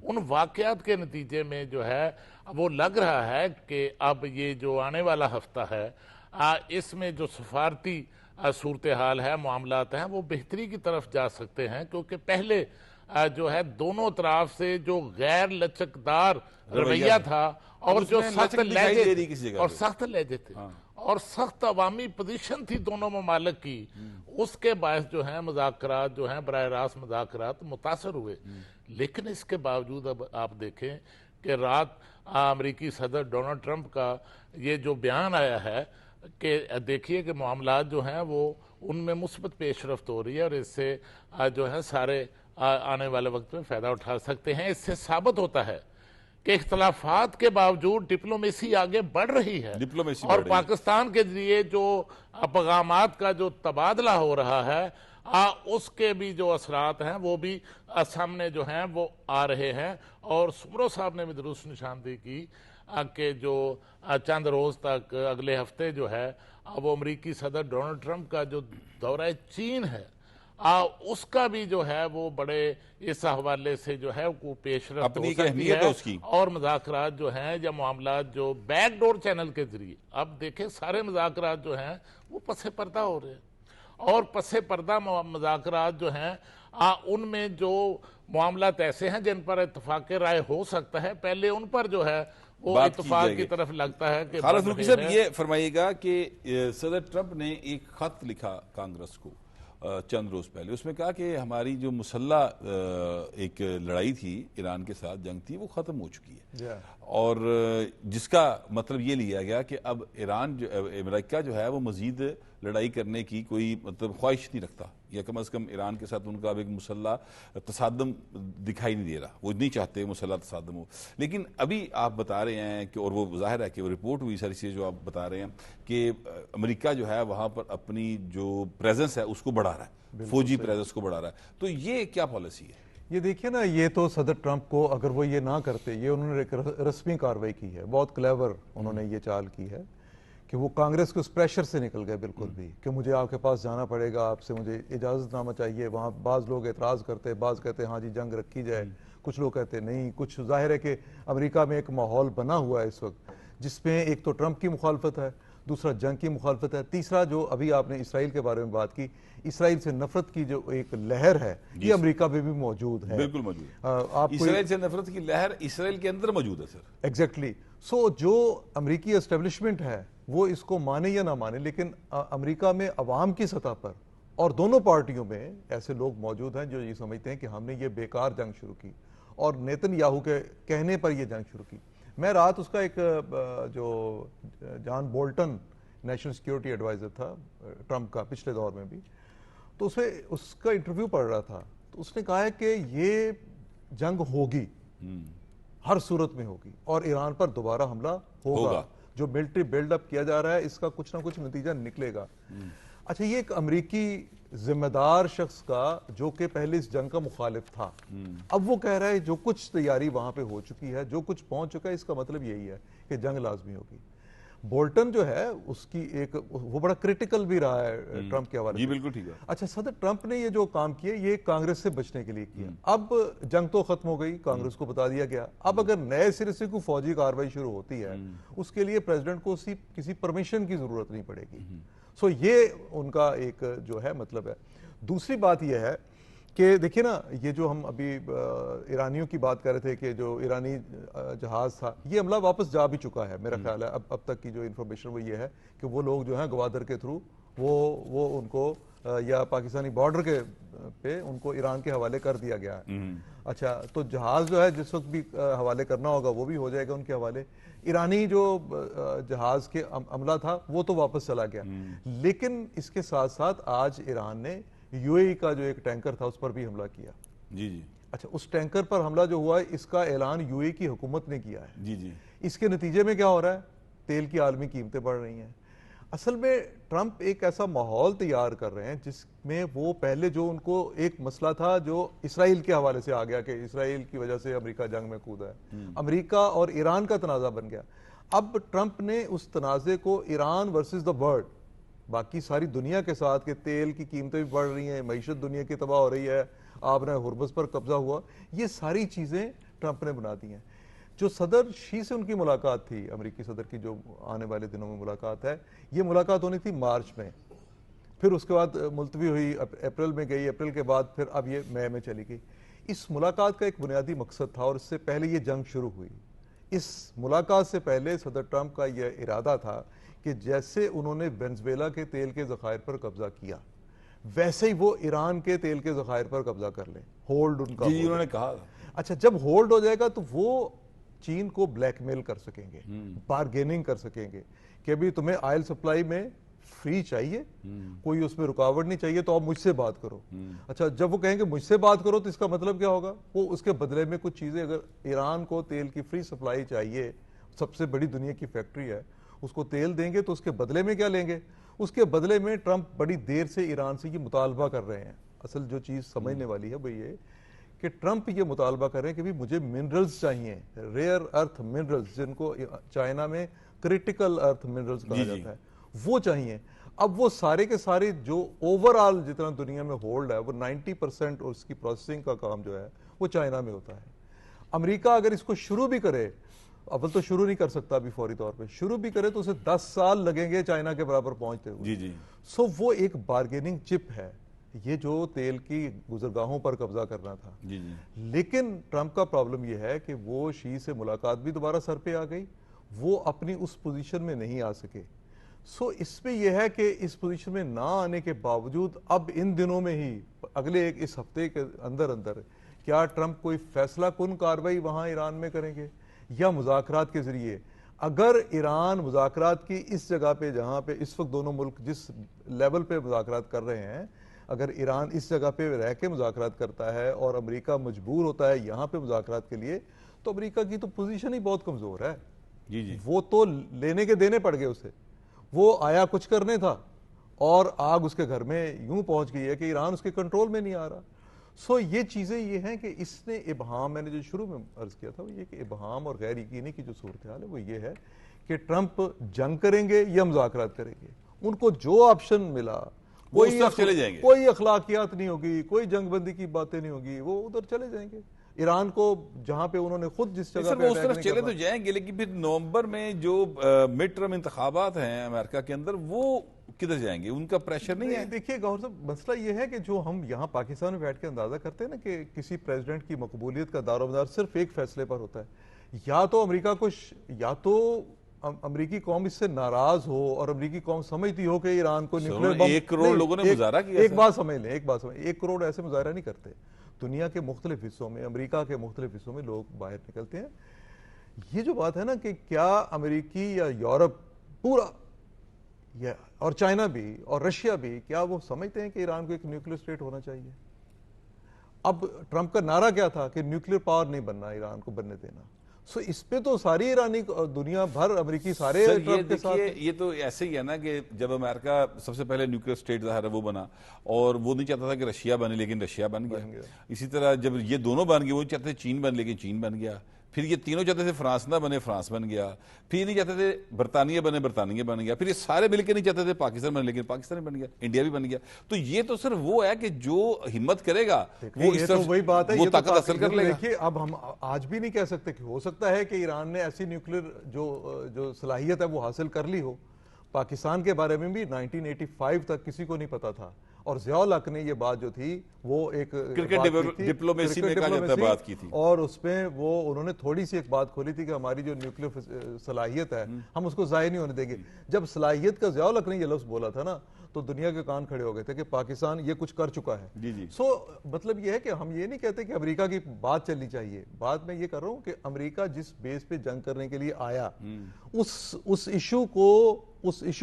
उन वाकयात के नतीजे में जो है वो लग रहा है कि अब ये जो आने वाला हफ्ता है इसमें जो सफारती सूरत हाल है, मामलात हैं, वो बेहतरी की तरफ जा सकते हैं। क्योंकि पहले जो है दोनों तरफ से जो गैर लचकदार रवैया था और जो सख्त लहजे थे और सख्त अवामी पोजीशन थी दोनों ममालिक की, उसके बायस जो है मुज़ाकरात जो हैं बराह रास्त मुज़ाकरात मुतासर हुए। लेकिन इसके बावजूद अब आप देखें कि रात अमेरिकी सदर डोनाल्ड ट्रंप का ये जो बयान आया है कि देखिए कि मामलात जो हैं वो उनमें मुस्बत पेशरफ्त हो रही है, और इससे जो है सारे आने वाले वक्त में फ़ायदा उठा सकते हैं। इससे साबित होता है कि इख्तलाफात के बावजूद डिप्लोमेसी आगे बढ़ रही है, और पाकिस्तान के जरिए जो पैगामात का जो तबादला हो रहा है उसके भी जो असरात हैं वो भी सामने जो हैं वो आ रहे हैं। और सुमरो साहब ने भी दुरुस्त निशानदेही की कि जो चंद रोज तक अगले हफ्ते जो है वो अमरीकी सदर डोनाल्ड ट्रंप का जो दौरा चीन है उसका भी जो है वो बड़े इस हवाले से जो है वो पेशरफ्त हो सकती है उसकी। और मुज़ाकरात जो हैं या मामलात जो बैकडोर चैनल के जरिए, अब देखें सारे मुज़ाकरात जो हैं वो पसे पर्दा हो रहे हैं, और पसे पर्दा मुज़ाकरात जो हैं उनमें जो मामलात ऐसे हैं जिन पर इत्तफाक राय हो सकता है, पहले उन पर जो है वो इत्तफाक की तरफ लगता है कि खालिद फरूकी साहब ये फरमाइएगा कि सदर ट्रंप ने एक खत लिखा कांग्रेस को चंद रोज पहले, उसमें कहा कि हमारी जो मुसल्ला एक लड़ाई थी ईरान के साथ, जंग थी, वो खत्म हो चुकी है। और जिसका मतलब ये लिया गया कि अब ईरान जो अमेरिका जो है वो मजीद लड़ाई करने की कोई मतलब ख्वाहिश नहीं रखता, या कम से कम ईरान के साथ उनका अब एक मुसल्ला तसादम दिखाई नहीं दे रहा, वो नहीं चाहते मुसल्ला तसादम हो। लेकिन अभी आप बता रहे हैं कि, और वो जाहिर है कि वो रिपोर्ट हुई सारी चीज़ें जो आप बता रहे हैं कि अमेरिका जो है वहाँ पर अपनी जो प्रेजेंस है उसको बढ़ा रहा है, फौजी प्रेजेंस को बढ़ा रहा है। तो ये क्या पॉलिसी है? ये देखिए ना, ये तो सदर ट्रंप को अगर वो ये ना करते, ये उन्होंने एक रस्मी कार्रवाई की है, बहुत क्लेवर उन्होंने ये चाल की है कि वो कांग्रेस के उस प्रेशर से निकल गए बिल्कुल भी कि मुझे आपके पास जाना पड़ेगा, आपसे मुझे इजाज़तनामा चाहिए। वहाँ बाज़ लोग एतराज़ करते, बाज़ कहते हाँ जी जंग रखी जाए, कुछ लोग कहते नहीं। कुछ जाहिर है कि अमेरिका में एक माहौल बना हुआ है इस वक्त जिसमें एक तो ट्रंप की मुखालफत है, दूसरा जंग की मुखालफत है, तीसरा जो अभी आपने इसराइल के बारे में बात की, इसराइल से नफरत की जो एक लहर है ये अमेरिका में भी मौजूद है। बिल्कुल मौजूद है। इसराइल से नफरत की लहर इसराइल के अंदर मौजूद है सर। एग्जैक्टली। सो जो अमेरिकी एस्टेब्लिशमेंट है वो इसको माने या ना माने, लेकिन अमेरिका में अवाम की सतह पर और दोनों पार्टियों में ऐसे लोग मौजूद हैं जो ये समझते हैं कि हमने ये बेकार जंग शुरू की और नेतन्याहू के कहने पर यह जंग शुरू की। मैं रात उसका एक जो John Bolton national security adviser था ट्रंप का पिछले दौर में भी, तो उसका इंटरव्यू पढ़ रहा था, तो उसने कहा है कि ये जंग होगी हर सूरत में होगी और ईरान पर दोबारा हमला होगा। जो मिलिट्री बिल्डअप किया जा रहा है इसका कुछ ना कुछ नतीजा निकलेगा। अच्छा, ये एक अमेरिकी जिम्मेदार शख्स का जो कि पहले इस जंग का मुखालिफ था, अब वो कह रहा है जो कुछ तैयारी वहां पे हो चुकी है, जो कुछ पहुंच चुका है, इसका मतलब यही है कि जंग लाजमी होगी। बोल्टन जो है उसकी एक वो बड़ा क्रिटिकल भी रहा है ट्रंप के हवाले जी, से। बिल्कुल ठीक है। अच्छा, सदर ट्रंप ने ये जो काम किया ये कांग्रेस से बचने के लिए किया। अब जंग तो खत्म हो गई, कांग्रेस को बता दिया गया, अब अगर नए सिरे से कोई फौजी कार्रवाई शुरू होती है उसके लिए प्रेसिडेंट को किसी परमिशन की जरूरत नहीं पड़ेगी। सो ये उनका एक जो है मतलब है। दूसरी बात यह है कि देखिए ना, ये जो हम अभी ईरानियों की बात कर रहे थे कि जो ईरानी जहाज था ये हमला वापस जा भी चुका है मेरा ख्याल है। अब तक की जो इन्फॉर्मेशन वो ये है कि वो लोग जो हैं गवादर के थ्रू वो उनको या पाकिस्तानी बॉर्डर के पे उनको ईरान के हवाले कर दिया गया है। अच्छा, तो जहाज जो है जिस वक्त भी हवाले करना होगा वो भी हो जाएगा उनके हवाले। ईरानी जो जहाज के अमला था वो तो वापस चला गया, लेकिन इसके साथ साथ आज ईरान ने यूएई का जो एक टैंकर था उस पर भी हमला किया। जी जी। अच्छा, उस टैंकर पर हमला जो हुआ है इसका ऐलान यूएई की हुकूमत ने किया है। जी जी। इसके नतीजे में क्या हो रहा है? तेल की आलमी कीमतें बढ़ रही हैं। असल में ट्रंप एक ऐसा माहौल तैयार कर रहे हैं जिसमें वो पहले जो उनको एक मसला था जो इसराइल के हवाले से आ गया कि इसराइल की वजह से अमेरिका जंग में कूदा है, अमेरिका और ईरान का तनाजा बन गया। अब ट्रंप ने उस तनाजे को ईरान वर्सेस द वर्ल्ड, बाकी सारी दुनिया के साथ के तेल की कीमतें भी बढ़ रही हैं, मईशत दुनिया की तबाह हो रही है, आपने हुर्मुज़ पर कब्जा हुआ, ये सारी चीजें ट्रंप ने बना दी हैं। जो सदर शी से उनकी मुलाकात थी, अमेरिकी सदर की जो आने वाले दिनों में मुलाकात है, ये मुलाकात होनी थी मार्च में, फिर उसके बाद मुलतवी हुई, अप्रैल में गई, अप्रैल के बाद फिर अब ये मई में चली गई। इस मुलाकात का एक बुनियादी मकसद था और इससे पहले ये जंग शुरू हुई। इस मुलाकात से पहले सदर ट्रंप का यह इरादा था कि जैसे उन्होंने वेनेजुएला के तेल के ज़खायर पर कब्जा किया वैसे ही वो ईरान के तेल के ज़खायर पर कब्जा कर ले, होल्ड उनका। जी, उन्होंने कहा। अच्छा, जब होल्ड हो जाएगा तो वो चीन को ब्लैकमेल कर सकेंगे, बार्गेनिंग कर सकेंगे कि अभी तुम्हें ऑयल सप्लाई में फ्री चाहिए, कोई उसमें रुकावट नहीं चाहिए, तो आप मुझसे बात करो। अच्छा, जब वो कहेंगे मुझसे बात करो तो इसका मतलब क्या होगा? वो उसके बदले में कुछ चीजें, अगर ईरान को तेल की फ्री सप्लाई चाहिए, सबसे बड़ी दुनिया की फैक्ट्री है, उसको तेल देंगे तो उसके बदले में क्या लेंगे? उसके बदले में ट्रंप बड़ी देर से ईरान से ये मुतालबा कर रहे हैं। असल जो चीज समझने वाली है वो ये कि ट्रंप ये मुतालबा कर रहे हैं कि भी मुझे मिनरल्स चाहिए, रेयर अर्थ मिनरल्स, जिनको चाइना में क्रिटिकल अर्थ मिनरल्स कहा जाता है, वो चाहिए। अब वो सारे के सारे जो ओवरऑल जितना दुनिया में होल्ड है वो 90% और उसकी प्रोसेसिंग का काम जो है वो चाइना में होता है। अमेरिका अगर इसको शुरू भी करे, अव्वल तो शुरू नहीं कर सकता अभी फौरी तौर पे, शुरू भी करे तो उसे 10 साल लगेंगे चाइना के बराबर पहुंचते हुए। जी जी। सो वो एक बार्गेनिंग चिप है, ये जो तेल की गुजरगाहों पर कब्जा करना था। जी जी। लेकिन ट्रंप का प्रॉब्लम यह है कि वो शी से मुलाकात भी दोबारा सर पे आ गई, वो अपनी उस पोजीशन में नहीं आ सके। सो इसमें यह है कि इस पोजीशन में ना आने के बावजूद अब इन दिनों में ही, अगले इस हफ्ते के अंदर अंदर, क्या ट्रंप कोई फैसला कुन कार्रवाई वहां ईरान में करेंगे या मुज़ाकरात के जरिए? अगर ईरान मुज़ाकरात की इस जगह पे जहां पे इस वक्त दोनों मुल्क जिस लेवल पे मुज़ाकरात कर रहे हैं, अगर ईरान इस जगह पे रह के मुज़ाकरात करता है और अमेरिका मजबूर होता है यहाँ पे मुज़ाकरात के लिए, तो अमेरिका की तो पोजीशन ही बहुत कमजोर है। जी जी। वो तो लेने के देने पड़ गए उसे, वो आया कुछ करने था और आग उसके घर में यूं पहुंच गई है कि ईरान उसके कंट्रोल में नहीं आ रहा। सो ये चीजें ये हैं कि इसने इबहाम, मैंने जो शुरू में अर्ज किया था वो ये कि इबहाम और गैर यकीनी की जो सूरत हाल है वो ये है कि ट्रंप जंग करेंगे या मुज़ाकरात करेंगे। उनको जो ऑप्शन मिला वो उस तरफ चले जाएंगे, कोई अखलाकियात नहीं होगी, कोई जंगबंदी की बातें नहीं होगी, वो उधर चले जाएंगे। ईरान को जहां पे उन्होंने खुद जिस जगह पे वो उस तरफ चले तो जाएंगे, लेकिन फिर नवंबर में जो मिड टर्म इंतखाबात हैं अमेरिका के अंदर, वो किधर जाएंगे? उनका प्रेशर नहीं है? देखिए गौर साहब, मसला ये है कि जो हम यहाँ पाकिस्तान में बैठ के अंदाजा करते हैं ना कि किसी प्रेसिडेंट की मकबूलियत का दारोमदार सिर्फ एक फैसले पर होता है, या तो अमेरिका को, या तो अमेरिकी कौम इससे नाराज हो और अमेरिकी कौम समझती हो कि ईरान को न्यूक्लियर बम, 1 करोड़ लोगों ने मुजाहरा किया। एक बात समझ लें, 1 करोड़ ऐसे मुजाहरा नहीं करते। दुनिया के मुख्तलिफ हिस्सों में, अमेरिका के मुख्तलिफ हिस्सों में लोग बाहर निकलते हैं। ये जो बात है ना कि क्या अमेरिकी या यूरोप पूरा, या और चाइना भी और रशिया भी, क्या वो समझते हैं कि ईरान को एक न्यूक्लियर स्टेट होना चाहिए? अब ट्रंप का नारा क्या था कि न्यूक्लियर पावर नहीं बनना, ईरान को बनने देना। सो इस पे तो सारी ईरानी दुनिया भर अमेरिकी सारे सर, ये ट्रंप के साथ देखिए, ये तो ऐसे ही है ना कि जब अमेरिका सबसे पहले न्यूक्लियर स्टेट ज़ाहिर है वो बना, और वो नहीं चाहता था कि रशिया बने, लेकिन रशिया बन गया। इसी तरह जब ये दोनों बन गए, वो चाहते थे चीन बन, लेकिन चीन बन गया। फिर ये तीनों चाहते थे फ्रांस ना बने, फ्रांस बन गया। फिर नहीं चाहते थे बरतानिया बने, बरतानिया बन गया। फिर ये सारे मिलकर नहीं चाहते थे पाकिस्तान बने, लेकिन पाकिस्तान बन गया, इंडिया भी बन गया। तो ये तो सिर्फ वो है कि जो हिम्मत करेगा वो ये इस तो तरफ वही बात है, वो ये तो ताकत हासिल कर लेगा। देखिए, अब हम आज भी नहीं कह सकते कि हो सकता है कि ईरान ने ऐसी न्यूक्लियर जो सलाहियत है वो हासिल कर ली हो। पाकिस्तान के बारे में भी 1985 तक किसी को नहीं पता था, और ज़ियाउल हक ने ये बात जो थी वो एक क्रिकेट डिप्लोमेसी में कहा जाता है बात की थी, और उसमें वो उन्होंने थोड़ी सी एक बात खोली थी कि हमारी जो न्यूक्लियर सलाहियत है हम उसको ज़ाहिर नहीं होने देंगे। जब सलाहियत का ज़ियाउल हक ने ये लफ्ज़ बोला था ना, तो दुनिया के कान खड़े हो गए थे कि पाकिस्तान ये कुछ कर चुका है। जी जी। सो मतलब ये है कि हम ये नहीं कहते कि अमेरिका की बात चलनी चाहिए, बात मैं ये कर रहा हूं कि अमेरिका जिस बेस पे जंग करने के लिए आया, उस इशू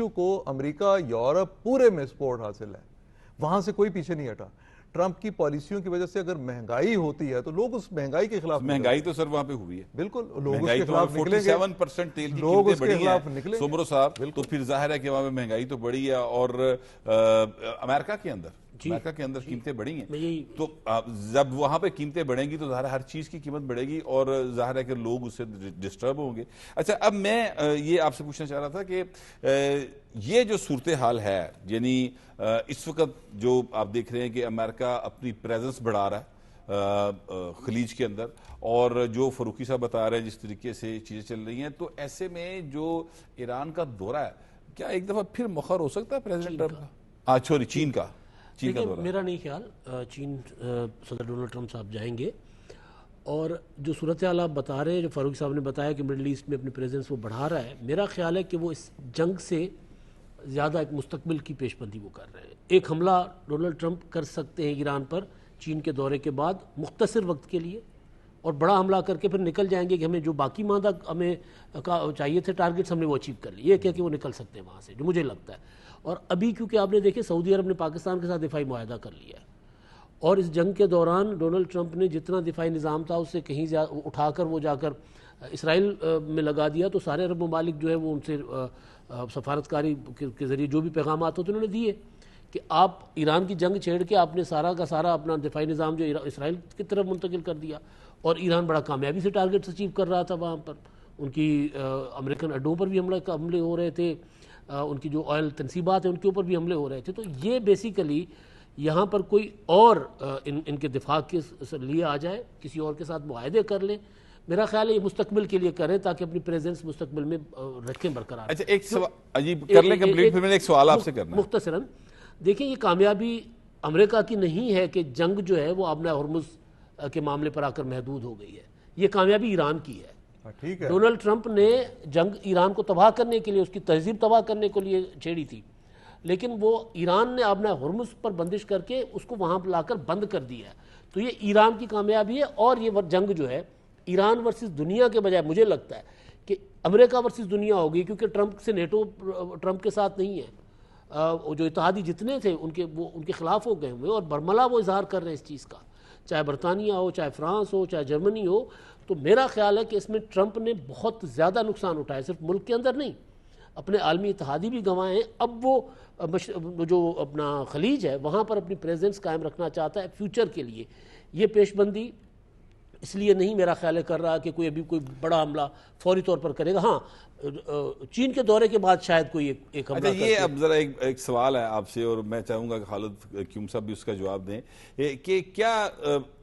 को अमेरिका, यूरोप पूरे में सपोर्ट हासिल है, वहां से कोई पीछे नहीं हटा। ट्रंप की पॉलिसियों की वजह से अगर महंगाई होती है तो लोग उस महंगाई के खिलाफ, महंगाई तो सर वहां पे हुई है, बिल्कुल लोग महंगाई उसके तो खिलाफ निकलेंगे, 47% तेल की लोग कीमतें उसके बढ़ी खिलाफ हैं निकलेंगे। सोमरो साहब, तो फिर जाहिर है कि वहां पे महंगाई तो बढ़ी है, और अमेरिका के अंदर कीमतें बढ़ी हैं। तो जब वहां पे कीमतें बढ़ेंगी तो जाहिर है हर चीज की कीमत बढ़ेगी, और जाहिर है कि लोग उससे डिस्टर्ब होंगे। अच्छा, अब मैं ये आपसे पूछना चाह रहा था कि ये जो सूरत हाल है, यानी इस वक्त जो आप देख रहे हैं कि अमेरिका अपनी प्रेजेंस बढ़ा रहा है खलीज के अंदर, और जो फरूकी साहब बता रहे हैं जिस तरीके से चीजें चल रही हैं, तो ऐसे में जो ईरान का दौरा है, क्या एक दफा फिर मुखर हो सकता है प्रेसिडेंट ट्रंप का? सॉरी, चीन का दौरा। मेरा नहीं ख्याल चीन सदर डोनाल्ड ट्रंप साहब जाएंगे, और जो सूरत हाल आप बता रहे हैं, जो फारूक साहब ने बताया कि मिडल ईस्ट में अपनी प्रेजेंस वो बढ़ा रहा है, मेरा ख्याल है कि वो इस जंग से ज़्यादा एक मुस्तकबिल की पेशबंदी वो कर रहे हैं। एक हमला डोनाल्ड ट्रंप कर सकते हैं ईरान पर चीन के दौरे के बाद मुख्तसर वक्त के लिए, और बड़ा हमला करके फिर निकल जाएंगे कि हमें जो बाकी मादा हमें चाहिए थे टारगेट्स हमने वो अचीव कर लिए, ये कह के वो निकल सकते हैं वहाँ से, जो मुझे लगता है। और अभी क्योंकि आपने देखे सऊदी अरब ने पाकिस्तान के साथ दिफाई मुआहदा कर लिया है, और इस जंग के दौरान डोनाल्ड ट्रंप ने जितना दिफाई निज़ाम था उससे कहीं उठाकर वो जाकर इसराइल में लगा दिया, तो सारे अरब ममालिक जो है वो उनसे सफारतकारी के ज़रिए जो भी पैगाम आते थे उन्होंने दिए कि आप ईरान की जंग छेड़ के आपने सारा का सारा अपना दिफाई निज़ाम जो इसराइल की तरफ मुंतकिल कर दिया, और ईरान बड़ा कामयाबी से टारगेट अचीव कर रहा था वहाँ पर। उनकी अमेरिकन अड्डों पर भी हमले हो रहे थे, उनकी जो ऑयल तनसीबात है उनके ऊपर भी हमले हो रहे थे। तो ये बेसिकली यहाँ पर कोई और इनके दिफा के लिए आ जाए, किसी और के साथ मुआहदे कर लें, मेरा ख्याल है ये मुस्तकबिल के लिए करें ताकि अपनी प्रेजेंस मुस्तकबिल में रखें बरकरार। अच्छा, एक सवाल अजीब कर लें कंप्लीट, फिर मैंने एक सवाल आपसे करना है। मुख्तसरन देखिए, ये कामयाबी अमेरिका की नहीं है कि जंग जो है वो आबना हुर्मुज़ के मामले पर आकर महदूद हो गई है, ये कामयाबी ईरान की है। ठीक है, डोनाल्ड ट्रंप ने जंग ईरान को तबाह करने के लिए, उसकी तहजीब तबाह करने के लिए छेड़ी थी, लेकिन वो ईरान ने आबना हुर्मुज़ पर बंदिश करके उसको वहाँ लाकर बंद कर दिया है। तो ये ईरान की कामयाबी है, और ये जंग जो है ईरान वर्सेस दुनिया के बजाय मुझे लगता है कि अमेरिका वर्सेस दुनिया होगी, क्योंकि ट्रंप से नेटो ट्रंप के साथ नहीं है, जो इत्तेहादी जितने थे उनके खिलाफ हो गए हुए, और बरमला वो इजहार कर रहे हैं इस चीज़ का, चाहे बरतानिया हो, चाहे फ्रांस हो, चाहे जर्मनी हो। तो मेरा ख्याल है कि इसमें ट्रंप ने बहुत ज़्यादा नुकसान उठाया, सिर्फ मुल्क के अंदर नहीं, अपने आलमी इत्तेहादी भी गंवाए हैं। अब वो जो अपना खलीज है वहाँ पर अपनी प्रेजेंस कायम रखना चाहता है फ्यूचर के लिए। ये पेशबंदी इसलिए नहीं मेरा ख्याल है कर रहा कि कोई अभी कोई बड़ा हमला फौरी तौर पर करेगा। हाँ, चीन के दौरे के बाद शायद कोई एक हमला। अच्छा, ये अब जरा एक सवाल है आपसे, और मैं चाहूंगा कि खालिद क्यूम साहब भी उसका जवाब दें कि क्या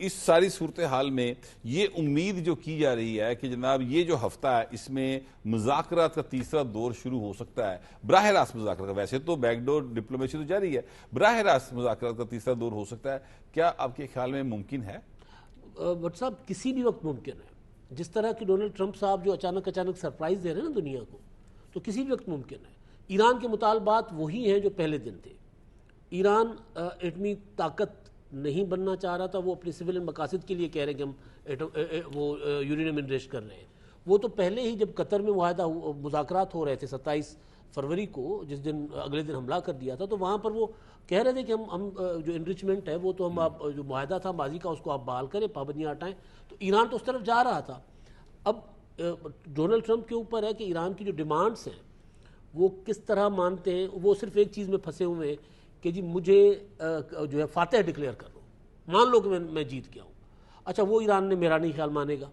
इस सारी सूरत हाल में ये उम्मीद जो की जा रही है कि जनाब ये जो हफ्ता है इसमें मुज़ाकरात का तीसरा दौर शुरू हो सकता है, बराह रास्त मुज़ाकरात का, वैसे तो बैकडोर डिप्लोमेसी तो जारी है, बराह रास्त मुज़ाकरात का तीसरा दौर हो सकता है, क्या आपके ख्याल में मुमकिन है? बट साहब किसी भी वक्त मुमकिन है, जिस तरह की डोनाल्ड ट्रंप साहब जो अचानक सरप्राइज दे रहे हैं ना दुनिया को, तो किसी भी वक्त मुमकिन है। ईरान के मुतालबात वही हैं जो पहले दिन थे। ईरान एटमी ताकत नहीं बनना चाह रहा था, वो अपने सिविलियन मकासद के लिए कह रहे हैं कि हम वो यूरेनियम इनरेस्ट कर रहे हैं। वो तो पहले ही जब कतर में मुज़ाकरात हो रहे थे 27 फरवरी को, जिस दिन अगले दिन हमला कर दिया था, तो वहाँ पर वो कह रहे थे कि हम जो इनरिचमेंट है वो तो हम आप जो मुआहदा था माजी का उसको आप बहाल करें, पाबंदियाँ हटाएं। तो ईरान तो उस तरफ जा रहा था। अब डोनाल्ड ट्रंप के ऊपर है कि ईरान की जो डिमांड्स हैं वो किस तरह मानते हैं। वो सिर्फ एक चीज़ में फंसे हुए हैं कि जी मुझे जो है फातह डिक्लेयर कर लो, मान लो कि मैं जीत गया हूँ। अच्छा, वो ईरान ने मेरा नहीं ख्याल मानेगा।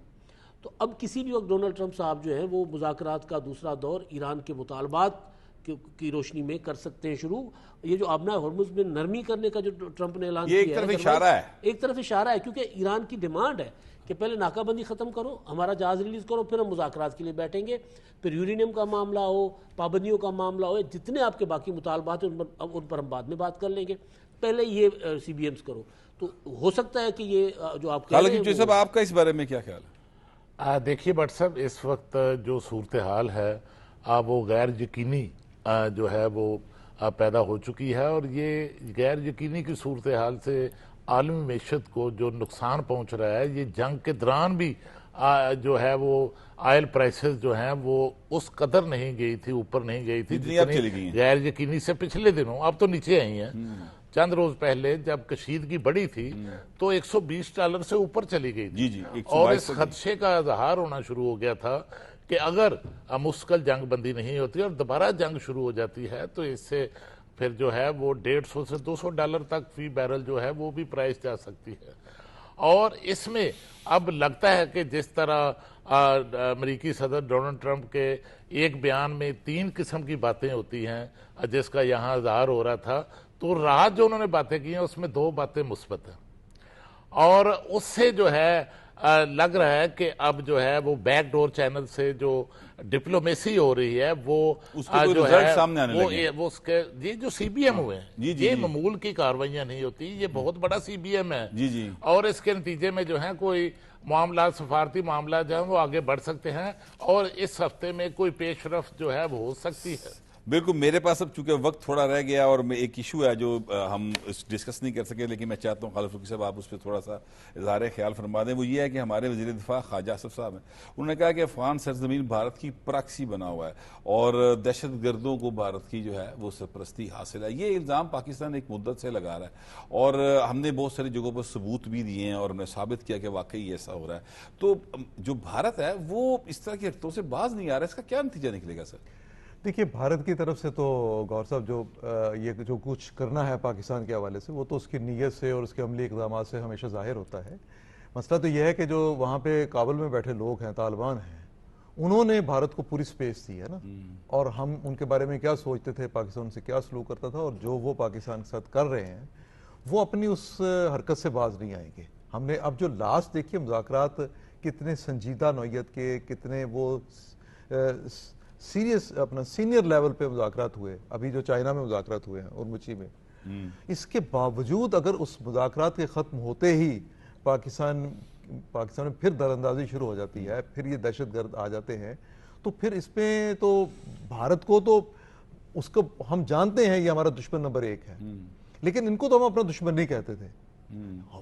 तो अब किसी भी वक्त डोनाल्ड ट्रंप साहब जो हैं वो मुज़ाकरात का दूसरा दौर ईरान के मुतालबात की रोशनी में कर सकते हैं शुरू। ये जो आबना हॉर्मुज़ में नरमी करने का जो ट्रंप ने ऐलान किया है, एक तरफ इशारा है, एक तरफ इशारा है, क्योंकि ईरान की डिमांड है कि पहले नाकाबंदी ख़त्म करो, हमारा जहाज़ रिलीज़ करो, फिर हम मुज़ाकरात के लिए बैठेंगे। फिर यूरेनियम का मामला हो, पाबंदियों का मामला हो, जितने आपके बाकी मुतालबात हैं उन पर हम बाद में बात कर लेंगे, पहले ये CBMs करो। तो हो सकता है कि ये जो आप कह रहे हैं साहब, आपका इस बारे में क्या ख्याल है? देखिए भट्ट साहब, इस वक्त जो सूरत हाल है वो गैर यकीनी जो है वो पैदा हो चुकी है, और ये गैर यकीनी की सूरत हाल से आलमी मैशत को जो नुकसान पहुंच रहा है, ये जंग के दौरान भी जो है वो ऑयल प्राइसेस जो हैं वो उस कदर नहीं गई थी, ऊपर नहीं गई थी जितनी गैर यकीनी से पिछले दिनों, अब तो नीचे आई हैं। चंद रोज पहले जब कशीदगी बढ़ी थी तो $120 से ऊपर चली गई थी। जी, और इस खदशे का इजहार होना शुरू हो गया था कि अगर मुश्किल जंग बंदी नहीं होती और दोबारा जंग शुरू हो जाती है तो इससे फिर जो है वो $150 से $200 तक फी बैरल जो है वो भी प्राइस जा सकती है। और इसमें अब लगता है कि जिस तरह अमेरिकी सदर डोनाल्ड ट्रंप के एक बयान में 3 किस्म की बातें होती हैं जिसका यहाँ इजहार हो रहा था, तो रात जो उन्होंने बातें की हैं उसमें 2 बातें मुस्बत हैं, और उससे जो है लग रहा है कि अब जो है वो बैकडोर चैनल से जो डिप्लोमेसी हो रही है वो जो है सामने आने लगे। वो उसके ये जो CBM हुए हैं, ये मामूल की कार्रवाइयां नहीं होती, ये बहुत बड़ा CBM है। जी। और इसके नतीजे में जो है कोई मामला, सफारती मामला जो है वो आगे बढ़ सकते हैं, और इस हफ्ते में कोई पेशरफ जो है वो हो सकती है। बिल्कुल। मेरे पास अब चूंकि वक्त थोड़ा रह गया और मैं एक इशू है जो हम डिस्कस नहीं कर सके, लेकिन मैं चाहता हूँ खालिद फरूकी साहब आप उस पर थोड़ा सा इज़हार ख्याल फरमा दें। वो ये है कि हमारे वज़ीर दिफा ख्वाजा आसिफ साहब हैं, उन्होंने कहा कि अफगान सरजमीन भारत की प्रॉक्सी बना हुआ है और दहशत गर्दों को भारत की जो है वो सरपरस्ती हासिल है। ये इल्ज़ाम पाकिस्तान एक मुद्दत से लगा रहा है और हमने बहुत सारी जगहों पर सबूत भी दिए हैं और हमने साबित किया कि वाकई ऐसा हो रहा है। तो जो भारत है वो इस तरह की हरकतों से बाज नहीं आ रहा है, इसका क्या नतीजा निकलेगा सर? देखिए, भारत की तरफ से तो गौर साहब ये जो कुछ करना है पाकिस्तान के हवाले से वो तो उसकी नीयत से और उसके अमली इक़दामात से हमेशा जाहिर होता है। मसला तो यह है कि जो वहाँ पे काबुल में बैठे लोग हैं, तालिबान हैं, उन्होंने भारत को पूरी स्पेस दी है ना, और हम उनके बारे में क्या सोचते थे, पाकिस्तान से क्या सलूक करता था, और जो वो पाकिस्तान के साथ कर रहे हैं वो अपनी उस हरकत से बाज नहीं आएंगे। हमने अब जो लास्ट देखिए मुज़ाकरात कितने संजीदा नौयत के, कितने वो सीरियस अपना सीनियर लेवल पे मुज़ाकरात हुए, अभी जो चाइना में मुज़ाकरात हुए हैं उर्मुची में, इसके बावजूद अगर उस मुज़ाकरात के ख़त्म होते ही पाकिस्तान में फिर दरअंदाजी शुरू हो जाती है, फिर ये दहशतगर्द आ जाते हैं, तो फिर इसमें तो भारत को तो उसको हम जानते हैं ये हमारा दुश्मन नंबर 1 है, लेकिन इनको तो हम अपना दुश्मन नहीं कहते थे।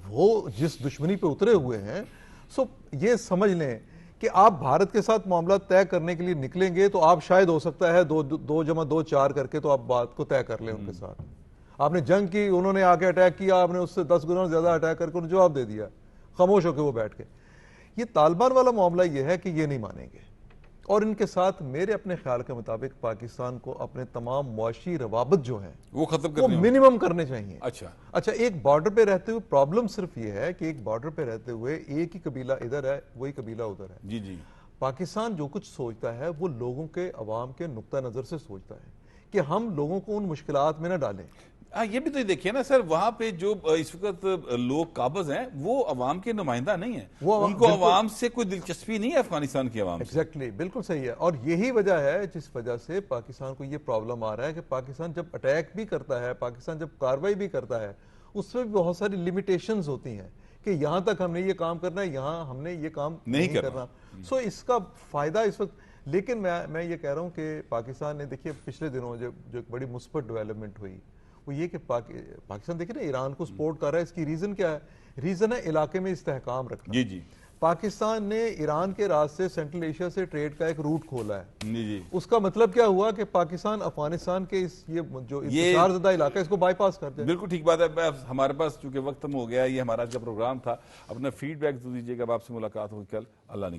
वो जिस दुश्मनी पे उतरे हुए हैं, सो ये समझ लें कि आप भारत के साथ मामला तय करने के लिए निकलेंगे तो आप शायद हो सकता है 2 जमा 2 4 करके तो आप बात को तय कर लें उनके साथ। आपने जंग की, उन्होंने आके अटैक किया, आपने उससे 10 गुना ज्यादा अटैक करके उन्हें जवाब दे दिया, खामोश होकर वो बैठ के। ये तालिबान वाला मामला ये है कि ये नहीं मानेंगे, और इनके साथ मेरे अपने ख्याल के मुताबिक पाकिस्तान को अपने तमाम मुआशी रवाबत जो है वो खत्म वो मिनिमम करने चाहिए। अच्छा, एक बॉर्डर पे रहते हुए प्रॉब्लम सिर्फ ये है कि एक बॉर्डर पे रहते हुए एक ही कबीला इधर है, वही कबीला उधर है। जी। पाकिस्तान जो कुछ सोचता है वो लोगों के, अवाम के नुक्ता नजर से सोचता है कि हम लोगों को उन मुश्किलात में न डालें। ये भी तो देखिए ना सर, वहां पे जो इस वक्त लोग काबिज हैं वो अवाम के नुमाइंदा नहीं है, उनको अवाम से कोई दिलचस्पी नहीं है अफगानिस्तान की अवाम। एग्जैक्टली, बिल्कुल सही है। और यही वजह है जिस वजह से पाकिस्तान को ये प्रॉब्लम आ रहा है कि पाकिस्तान जब अटैक भी करता है, पाकिस्तान जब कार्रवाई भी करता है, उसमें भी बहुत सारी लिमिटेशंस होती हैं कि यहां तक हमने ये काम करना है, यहां हमने ये काम नहीं करना। सो इसका फायदा इस वक्त, लेकिन मैं ये कह रहा हूं कि पाकिस्तान ने, देखिए पिछले दिनों जो एक बड़ी मुस्बत डेवलपमेंट हुई वो ये कि पाकिस्तान देखिए ना ईरान को सपोर्ट कर रहा है। इसकी रीजन क्या है? रीजन है इलाके में इस्तेहकाम रखना। जी। पाकिस्तान ने ईरान के रास्ते सेंट्रल एशिया से ट्रेड का एक रूट खोला है। जी। उसका मतलब क्या हुआ कि पाकिस्तान अफगानिस्तान के ये इंतशारज़दा इलाका, इसको बाईपास कर जाए। बिल्कुल ठीक बात है। हमारे पास चूंकि वक्त हो गया, ये हमारा आज का प्रोग्राम था। अपना फीडबैक दीजिएगा, आपसे मुलाकात होगी कल। अल्लाह ने